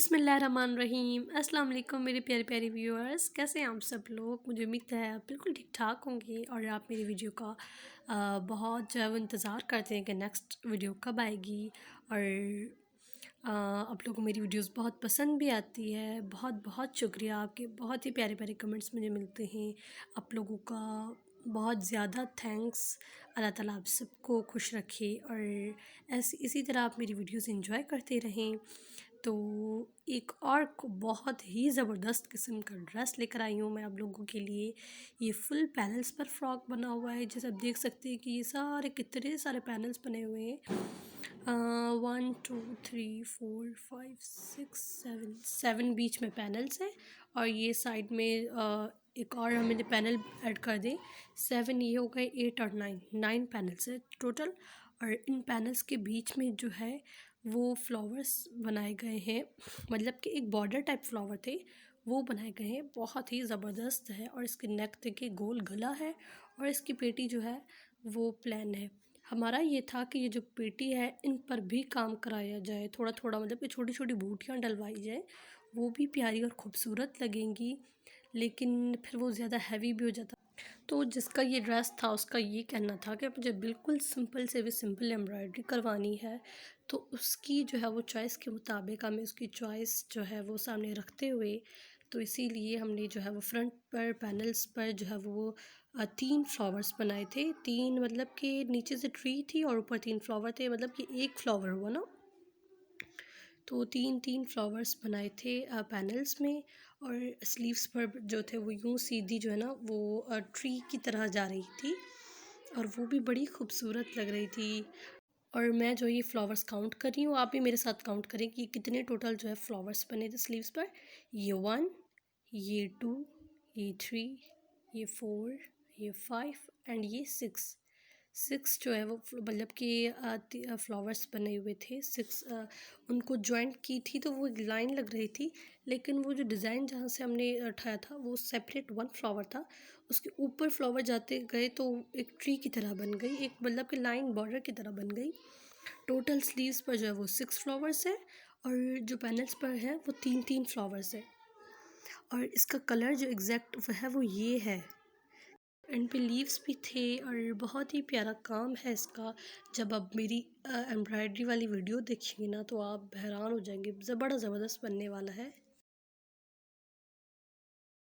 बिस्मिल्लाहिर्रहमानिर्रहीम। अस्सलाम वालेकुम मेरे प्यारे प्यारे व्यूअर्स, कैसे हैं आप सब लोग। मुझे उम्मीद है आप बिल्कुल ठीक ठाक होंगे और आप मेरी वीडियो का बहुत जो है वो इंतज़ार करते हैं कि नेक्स्ट वीडियो कब आएगी। और आप लोगों को मेरी वीडियोस बहुत पसंद भी आती है। बहुत बहुत शुक्रिया, आपके बहुत ही प्यारे प्यारे कमेंट्स मुझे मिलते हैं। आप लोगों का बहुत ज़्यादा थैंक्स। अल्लाह ताला आप सबको खुश रखे और ऐसी इसी तरह आप मेरी वीडियोस एंजॉय करते रहें। तो एक और बहुत ही ज़बरदस्त किस्म का ड्रेस लेकर आई हूँ मैं आप लोगों के लिए। ये फुल पैनल्स पर फ्रॉक बना हुआ है, जैसे आप देख सकते हैं कि ये सारे कितने सारे पैनल्स बने हुए हैं। 1 2 3 4 5 6 7 बीच में पैनल्स हैं और ये साइड में एक और हमने पैनल ऐड कर दें। 7 ये हो गए, 8 और 9 पैनल्स है टोटल। और इन पैनल्स के बीच में जो है वो फ्लावर्स बनाए गए हैं, मतलब कि एक बॉर्डर टाइप फ्लावर थे वो बनाए गए हैं। बहुत ही ज़बरदस्त है और इसके नेक देखिए गोल गला है और इसकी पेटी जो है वो प्लेन है। हमारा ये था कि ये जो पेटी है इन पर भी काम कराया जाए, थोड़ा थोड़ा, मतलब कि छोटी छोटी बूटियाँ डलवाई जाए, वो भी प्यारी और ख़ूबसूरत लगेंगी। लेकिन फिर वो ज़्यादा हैवी भी हो जाता। तो जिसका ये ड्रेस था उसका ये कहना था कि मुझे बिल्कुल सिंपल से भी सिंपल एम्ब्रॉयडरी करवानी है। तो उसकी जो है वो चॉइस के मुताबिक हमें उसकी चॉइस जो है वो सामने रखते हुए, तो इसीलिए हमने जो है वो फ्रंट पर पैनल्स पर जो है वो 3 फ्लावर्स बनाए थे। 3 मतलब कि नीचे से ट्री थी और ऊपर 3 फ्लावर थे, मतलब कि एक फ्लावर हुआ ना। तो 3 फ्लावर्स बनाए थे पैनल्स में। और स्लीव्स पर जो थे वो यूँ सीधी जो है ना वो ट्री की तरह जा रही थी और वो भी बड़ी खूबसूरत लग रही थी। और मैं जो ये फ्लावर्स काउंट कर रही हूँ, आप भी मेरे साथ काउंट करें कि कितने टोटल जो है फ्लावर्स बने थे स्लीव्स पर। ये 1, ये 2, ये 3, ये 4, ये 5 एंड ये 6 जो है वो मतलब कि फ्लावर्स बने हुए थे। 6 उनको जॉइंट की थी तो वो एक लाइन लग रही थी। लेकिन वो जो डिज़ाइन जहाँ से हमने उठाया था वो सेपरेट 1 फ्लावर था, उसके ऊपर फ्लावर जाते गए तो एक ट्री की तरह बन गई, एक मतलब कि लाइन बॉर्डर की तरह बन गई। टोटल स्लीव्स पर जो है वो 6 फ्लावर्स है और जो पैनल्स पर है वो 3 फ्लावर्स है। और इसका कलर जो एग्जैक्ट है वो ये है। एंड पे लीव्स भी थे और बहुत ही प्यारा काम है इसका। जब आप मेरी एम्ब्रॉयडरी वाली वीडियो देखिए ना तो आप हैरान हो जाएंगे, बड़ा ज़बरदस्त बनने वाला है।